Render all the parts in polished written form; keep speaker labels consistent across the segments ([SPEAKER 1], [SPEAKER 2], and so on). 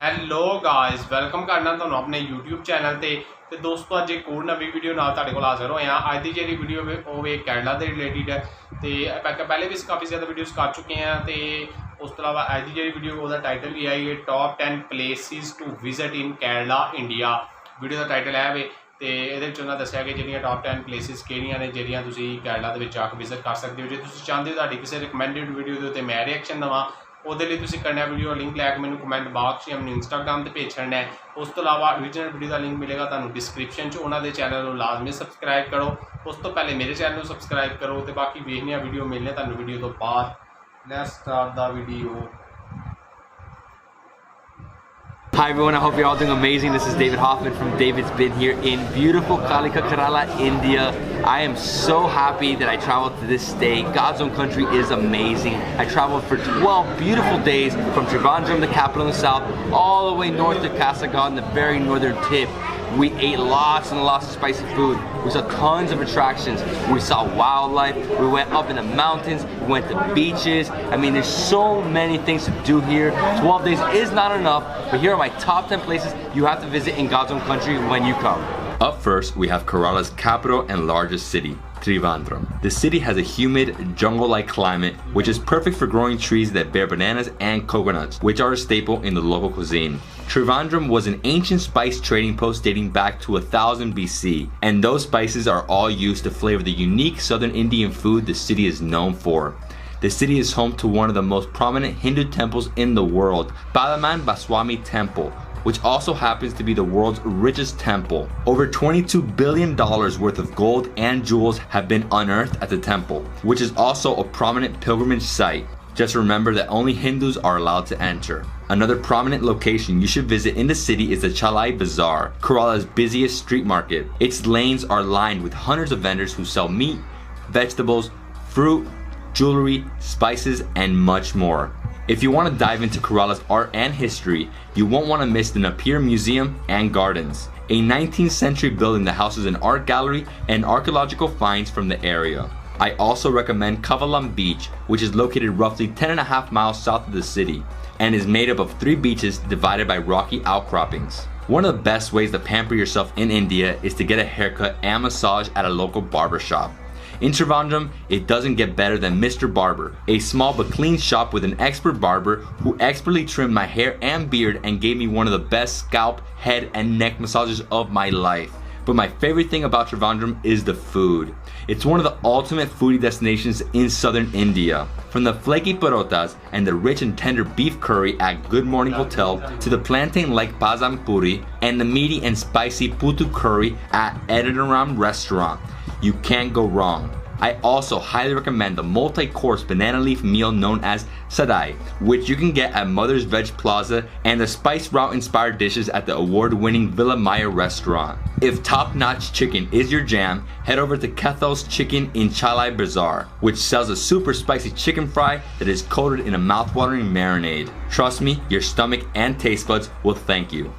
[SPEAKER 1] Hello guys welcome ਕਰਨਾ ਤੁਹਾਨੂੰ ਆਪਣੇ YouTube ਚੈਨਲ ਤੇ ਦੋਸਤੋ ਅੱਜ ਇੱਕ ਹੋਰ ਨਵੀਂ ਵੀਡੀਓ ਨਾਲ ਤੁਹਾਡੇ ਕੋਲ ਹਾਜ਼ਰ ਹੋਏ ਹਾਂ। ਅੱਜ ਦੀ ਜਿਹੜੀ ਵੀਡੀਓ ਉਹ ਵੇ ਕੈਨੇਡਾ ਦੇ ਰਿਲੇਟਿਡ ਹੈ ਤੇ ਪਹਿਲੇ ਵੀ ਕਾਫੀ ਜ਼ਿਆਦਾ ਵੀਡੀਓਜ਼ ਕਰ ਚੁੱਕੇ ਹਾਂ ਤੇ ਉਸ ਤੋਂ ਇਲਾਵਾ ਅੱਜ ਦੀ ਜਿਹੜੀ ਵੀਡੀਓ ਉਹਦਾ ਟਾਈਟਲ ਵੀ ਹੈ top 10 places to visit in Canada India. Video ਦਾ ਟਾਈਟਲ ਹੈ ਵੇ ਤੇ ਇਹਦੇ ਵਿੱਚ ਉਹਨਾਂ ਦੱਸਿਆ ਕਿ ਜਿਹੜੀਆਂ ਟੌਪ 10 ਪਲੇਸਿਸ ਕਿਹੜੀਆਂ ਨੇ ਜਿਹੜੀਆਂ ਤੁਸੀਂ ਕੈਨੇਡਾ ਦੇ ਵਿੱਚ ਆ ਕੇ ਵਿਜ਼ਿਟ ਕਰ ਸਕਦੇ ਹੋ। ਜੇ ਤੁਸੀਂ ਚਾਹੁੰਦੇ ਹੋ ਤੁਹਾਡੀ ਕਿਸੇ ਰਿਕਮੈਂਡਡ ਵੀਡੀਓ ਦੇ ਉੱਤੇ ਮੈਂ ਰਿਐਕਸ਼ਨ ਦੇਵਾਂ ਉਹਦੇ ਲਈ ਤੁਸੀਂ ਕਰਨਾ ਵੀਡੀਓ ਲਿੰਕ ਲੈ ਕੇ ਮੈਨੂੰ ਕਮੈਂਟ ਬਾਕਸ ਜਾਂ ਮੈਨੂੰ ਇੰਸਟਾਗ੍ਰਾਮ ਤੇ ਭੇਜ ਛੱਡਣਾ ਹੈ। ਉਸ ਤੋਂ ਇਲਾਵਾ ਓਰੀਜਨਲ ਵੀਡੀਓ ਦਾ ਲਿੰਕ ਮਿਲੇਗਾ ਤੁਹਾਨੂੰ ਡਿਸਕ੍ਰਿਪਸ਼ਨ 'ਚ। ਉਹਨਾਂ ਦੇ ਚੈਨਲ ਨੂੰ ਲਾਜ਼ਮੀ ਸਬਸਕ੍ਰਾਈਬ ਕਰੋ। ਉਸ ਤੋਂ ਪਹਿਲੇ ਮੇਰੇ ਚੈਨਲ ਨੂੰ ਸਬਸਕ੍ਰਾਈਬ ਕਰੋ ਤੇ ਬਾਕੀ ਵੇਖਦੇ ਹਾਂ ਵੀਡੀਓ ਮਿਲਣੇ ਤੁਹਾਨੂੰ ਵੀਡੀਓ ਤੋਂ ਬਾਅਦ। Let's start the video.
[SPEAKER 2] Hi everyone, I hope you're all doing amazing. This is David Hoffman from David's Bin here in beautiful Kalika Kerala, India. I am so happy that I traveled to this state. God's own country is amazing. I traveled for 12 beautiful days from Trivandrum, the capital in the south, all the way north to Kasaragod in the very northern tip. We ate lots and lots of spicy food. We saw tons of attractions. We saw wildlife. We went up in the mountains. We went to beaches. I mean, there's so many things to do here. 12 days is not enough, but here are my top 10 places you have to visit in God's own country when you come.
[SPEAKER 3] Up first, we have Kerala's capital and largest city, Trivandrum. The city has a humid, jungle-like climate, which is perfect for growing trees that bear bananas and coconuts, which are a staple in the local cuisine. Trivandrum was an ancient spice trading post dating back to 1000 BC, and those spices are all used to flavor the unique southern Indian food the city is known for. The city is home to one of the most prominent Hindu temples in the world, Palaman Baswami Temple, which also happens to be the world's richest temple. Over $22 billion worth of gold and jewels have been unearthed at the temple, which is also a prominent pilgrimage site. Just remember that only Hindus are allowed to enter. Another prominent location you should visit in the city is the Chalai Bazaar, Kerala's busiest street market. Its lanes are lined with hundreds of vendors who sell meat, vegetables, fruit, jewelry, spices, and much more. If you want to dive into Kerala's art and history, you won't want to miss the Napier Museum and Gardens, a 19th century building that houses an art gallery and archaeological finds from the area. I also recommend Kavalam Beach, which is located roughly 10.5 miles south of the city and is made up of 3 beaches divided by rocky outcroppings. One of the best ways to pamper yourself in India is to get a haircut and massage at a local barber shop. In Trivandrum, it doesn't get better than Mr. Barber, a small but clean shop with an expert barber who expertly trimmed my hair and beard and gave me one of the best scalp, head, and neck massages of my life. But my favorite thing about Trivandrum is the food. It's one of the ultimate foodie destinations in southern India. From the flaky parotas and the rich and tender beef curry at Good Morning Hotel to the plantain-like bazam puri and the meaty and spicy putu curry at Edinaram restaurant. You can't go wrong. I also highly recommend the multi-course banana leaf meal known as Sadai, which you can get at Mother's Veg Plaza, and the spice route inspired dishes at the award-winning Villa Maya restaurant. If top-notch chicken is your jam, head over to Kethel's Chicken in Chalai Bazaar, which sells a super spicy chicken fry that is coated in a mouth-watering marinade. Trust me, your stomach and taste buds will thank you.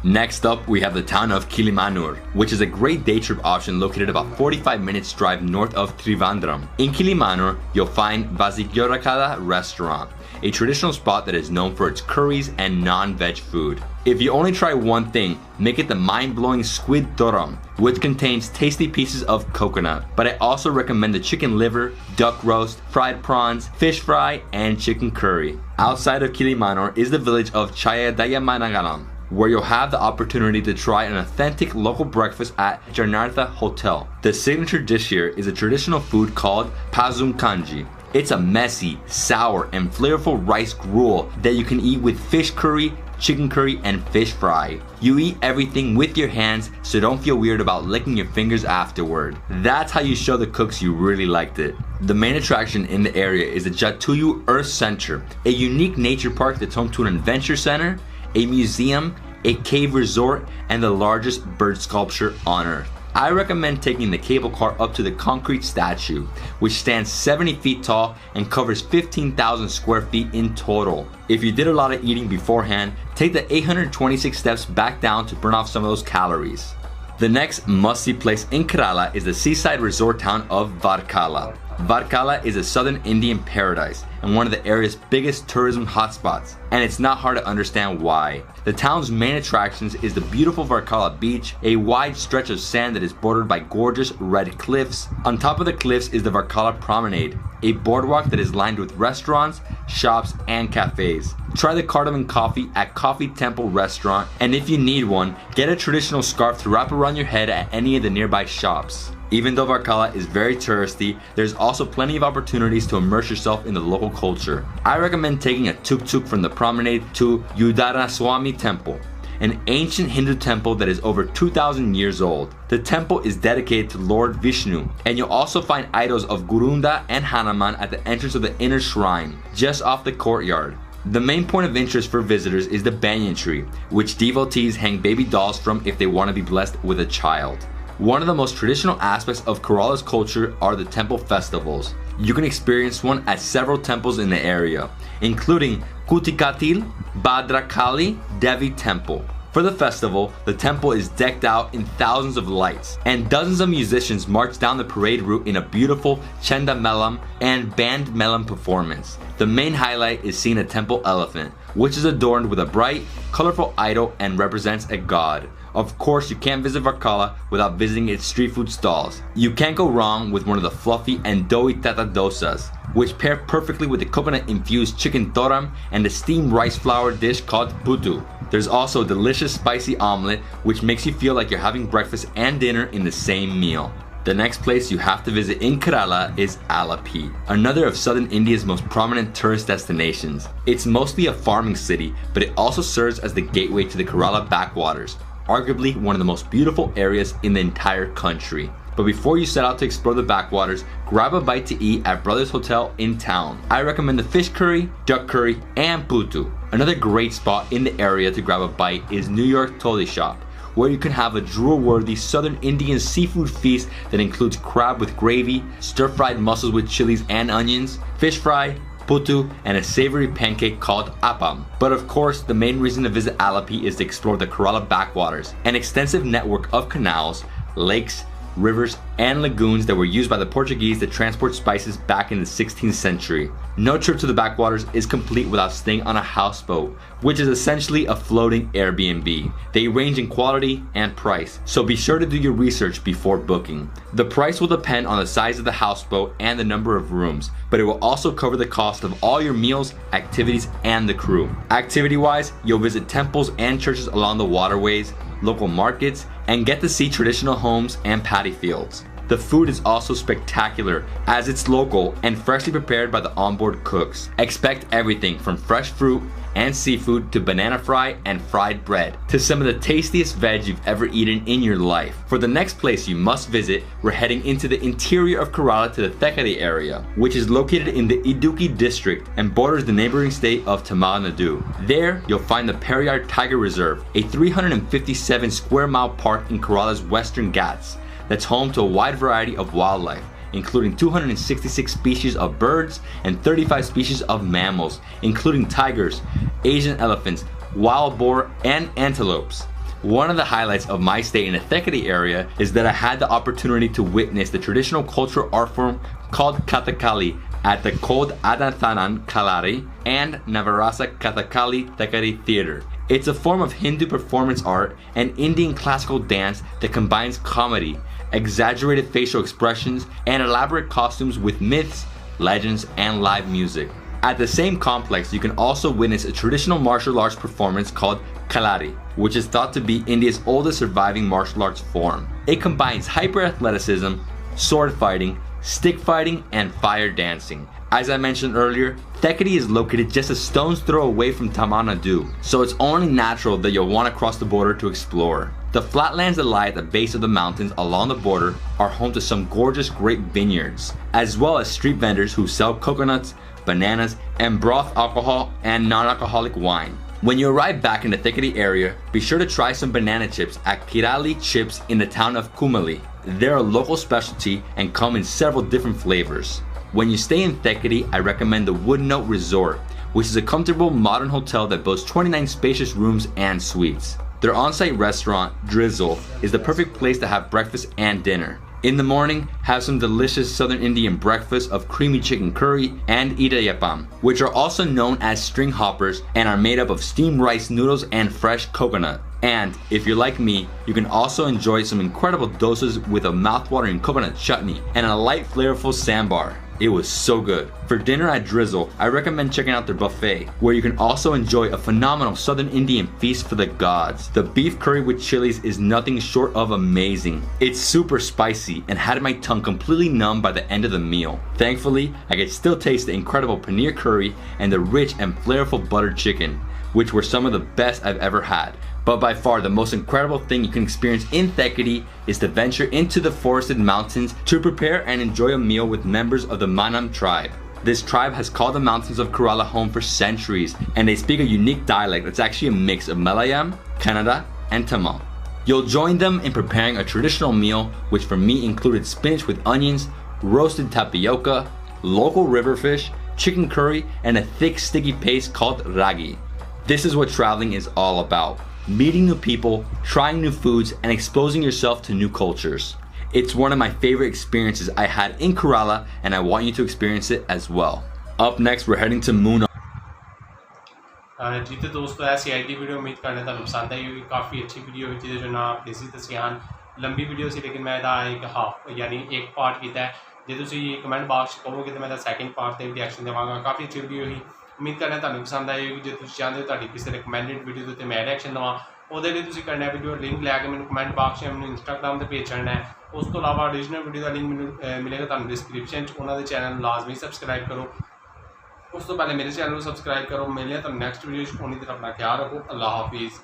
[SPEAKER 3] Next up, we have the town of Kilimanur, which is a great day trip option located about 45 minutes drive north of Trivandrum. In Kilimanur, you'll find Vazigyorakala restaurant, a traditional spot that is known for its curries and non-veg food. If you only try one thing, make it the mind-blowing squid toram, which contains tasty pieces of coconut. But I also recommend the chicken liver, duck roast, fried prawns, fish fry, and chicken curry. Outside of Kilimanur is the village of Chayadayamanagalam, where you'll have the opportunity to try an authentic local breakfast at Janartha Hotel. The signature dish here is a traditional food called Pazum Kanji. It's a messy, sour, and flavorful rice gruel that you can eat with fish curry, chicken curry, and fish fry. You eat everything with your hands, so don't feel weird about licking your fingers afterward. That's how you show the cooks you really liked it. The main attraction in the area is the Jatuyu Earth Center, a unique nature park that's home to an adventure center, a museum, a cave resort, and the largest bird sculpture on Earth. I recommend taking the cable car up to the concrete statue, which stands 70 feet tall and covers 15,000 square feet in total. If you did a lot of eating beforehand, take the 826 steps back down to burn off some of those calories. The next must-see place in Kerala is the seaside resort town of Varkala. Varkala is a southern Indian paradise, and one of the area's biggest tourism hotspots, and it's not hard to understand why. The town's main attractions is the beautiful Varkala beach, a wide stretch of sand that is bordered by gorgeous red cliffs. On top of the cliffs is the Varkala Promenade, a boardwalk that is lined with restaurants, shops, and cafes. Try the cardamom coffee at Coffee Temple Restaurant, and if you need one, get a traditional scarf to wrap around your head at any of the nearby shops. Even though Varkala is very touristy, there's also plenty of opportunities to immerse yourself in the local culture. I recommend taking a tuk-tuk from the promenade to Udaraswamy Temple, an ancient Hindu temple that is over 2,000 years old. The temple is dedicated to Lord Vishnu, and you'll also find idols of Gurunda and Hanuman at the entrance of the inner shrine, just off the courtyard. The main point of interest for visitors is the banyan tree, which devotees hang baby dolls from if they want to be blessed with a child. One of the most traditional aspects of Kerala's culture are the temple festivals. You can experience one at several temples in the area, including Kutikatil Bhadrakali Devi Temple. For the festival, the temple is decked out in thousands of lights, and dozens of musicians march down the parade route in a beautiful Chenda Melam and Band Melam performance. The main highlight is seeing a temple elephant, which is adorned with a bright, colorful idol and represents a god. Of course, you can't visit Varkala without visiting its street food stalls. You can't go wrong with one of the fluffy and doughy tata dosas, which pair perfectly with the coconut-infused chicken toram and the steamed rice flour dish called putu. There's also a delicious spicy omelette, which makes you feel like you're having breakfast and dinner in the same meal. The next place you have to visit in Kerala is Alapi, another of southern India's most prominent tourist destinations. It's mostly a farming city, but it also serves as the gateway to the Kerala backwaters, arguably one of the most beautiful areas in the entire country. But before you set out to explore the backwaters, grab a bite to eat at Brothers Hotel in town. I recommend the fish curry, duck curry, and putu. Another great spot in the area to grab a bite is New York Toddy Shop, where you can have a drool-worthy southern Indian seafood feast that includes crab with gravy, stir-fried mussels with chilies and onions, fish fry, putu, and a savory pancake called appam. But of course, the main reason to visit Alapi is to explore the Kerala backwaters, an extensive network of canals, lakes, rivers, and lagoons that were used by the Portuguese to transport spices back in the 16th century. No trip to the backwaters is complete without staying on a houseboat, which is essentially a floating Airbnb. They range in quality and price, so be sure to do your research before booking. The price will depend on the size of the houseboat and the number of rooms, but it will also cover the cost of all your meals, activities, and the crew. Activity-wise, you'll visit temples and churches along the waterways, local markets, and get to see traditional homes and paddy fields. The food is also spectacular as it's local and freshly prepared by the onboard cooks. Expect everything from fresh fruit and seafood to banana fry and fried bread to some of the tastiest veg you've ever eaten in your life. For the next place you must visit, we're heading into the interior of Kerala to the Thekari area, which is located in the Idukki district and borders the neighboring state of Tamil Nadu. There, you'll find the Periyar Tiger Reserve, a 357 square mile park in Kerala's Western Ghats that's home to a wide variety of wildlife, including 266 species of birds and 35 species of mammals, including tigers, Asian elephants, wild boar, and antelopes. One of the highlights of my stay in the Thekari area is that I had the opportunity to witness the traditional cultural art form called Kathakali at the Kod Adathanan Kalari and Navarasa Kathakali Thekari Theater. It's a form of Hindu performance art and Indian classical dance that combines comedy, exaggerated facial expressions, and elaborate costumes with myths, legends, and live music. At the same complex, you can also witness a traditional martial arts performance called Kalari, which is thought to be India's oldest surviving martial arts form. It combines hyper-athleticism, sword fighting, stick fighting, and fire dancing. As I mentioned earlier, Thekari is located just a stone's throw away from Tamil Nadu, so it's only natural that you'll want to cross the border to explore. The flatlands that lie at the base of the mountains along the border are home to some gorgeous grape vineyards, as well as street vendors who sell coconuts, bananas, and broth alcohol and non-alcoholic wine. When you arrive back in the Thekari area, be sure to try some banana chips at Kirali Chips in the town of Kumali. They're a local specialty and come in several different flavors. When you stay in Thekari, I recommend the Wood Note Resort, which is a comfortable modern hotel that boasts 29 spacious rooms and suites. Their on-site restaurant, Drizzle, is the perfect place to have breakfast and dinner. In the morning, have some delicious Southern Indian breakfast of creamy chicken curry and idiyappam, which are also known as string hoppers and are made up of steamed rice noodles and fresh coconut. And if you're like me, you can also enjoy some incredible dosas with a mouthwatering coconut chutney and a light flavorful sambar. It was so good. For dinner at Drizzle, I recommend checking out their buffet, where you can also enjoy a phenomenal Southern Indian feast for the gods. The beef curry with chilies is nothing short of amazing. It's super spicy and had my tongue completely numb by the end of the meal. Thankfully, I could still taste the incredible paneer curry and the rich and flavorful buttered chicken, which were some of the best I've ever had. But by far the most incredible thing you can experience in Thekedi is to venture into the forested mountains to prepare and enjoy a meal with members of the Manam tribe. This tribe has called the mountains of Kerala home for centuries, and they speak a unique dialect that's actually a mix of Malayalam, Kannada, and Tamil. You'll join them in preparing a traditional meal, which for me included spinach with onions, roasted tapioca, local river fish, chicken curry, and a thick sticky paste called ragi. This is what traveling is all about. Meeting new people, trying new foods, and exposing yourself to new cultures. It's one of my favorite experiences I had in Kerala, and I want you to experience it as well. Up next, we're heading to Munnar.
[SPEAKER 1] जी तो दोस्तों ऐसी I D video उम्मीद करने तुहानू पसंद आई होगी। काफ़ी अच्छी वीडियो हुई जिहदे ना प्लेसिस दस्से हन। लंबी वीडियो सी लेकिन मैं एक हाफ यानी एक पार्ट किया है। जो तुसीं कमेंट बॉक्स कहोगे तो मैं सैकेंड पार्ट से रिएक्शन देवांगा। काफ़ी अच्छी वीडियो हुई, उम्मीद करना तुहानू पसंद आई होगी। जो तुसीं चाहते हो तुहाडी किसी रिकमेंडेड वीडियो के उत्ते मैं रिएक्शन देवां, ਉਹਦੇ ਲਈ ਤੁਸੀਂ ਕਰਨਾ ਵੀਡੀਓ ਲਿੰਕ ਲੈ ਕੇ ਮੈਨੂੰ ਕਮੈਂਟ ਬਾਕਸ 'ਚ ਮੈਨੂੰ ਇੰਸਟਾਗ੍ਰਾਮ 'ਤੇ ਭੇਜ ਛੱਡਣਾ ਹੈ। ਉਸ ਤੋਂ ਇਲਾਵਾ ਓਰੀਜਨਲ ਵੀਡੀਓ ਦਾ ਲਿੰਕ ਮੈਨੂੰ ਮਿਲੇਗਾ ਤੁਹਾਨੂੰ ਡਿਸਕ੍ਰਿਪਸ਼ਨ 'ਚ। ਉਹਨਾਂ ਦੇ ਚੈਨਲ ਨੂੰ ਲਾਜ਼ਮੀ ਸਬਸਕ੍ਰਾਈਬ ਕਰੋ। ਉਸ ਤੋਂ ਪਹਿਲੇ ਮੇਰੇ ਚੈਨਲ ਨੂੰ ਸਬਸਕ੍ਰਾਈਬ ਕਰੋ। ਮਿਲਦੇ ਹਾਂ ਤੁਹਾਨੂੰ ਨੈਕਸਟ ਵੀਡੀਓ 'ਚ। ਉਨੀ ਦੇਰ ਆਪਣਾ ਖਿਆਲ ਰੱਖੋ। ਅੱਲਾ ਹਾਫਿਜ਼।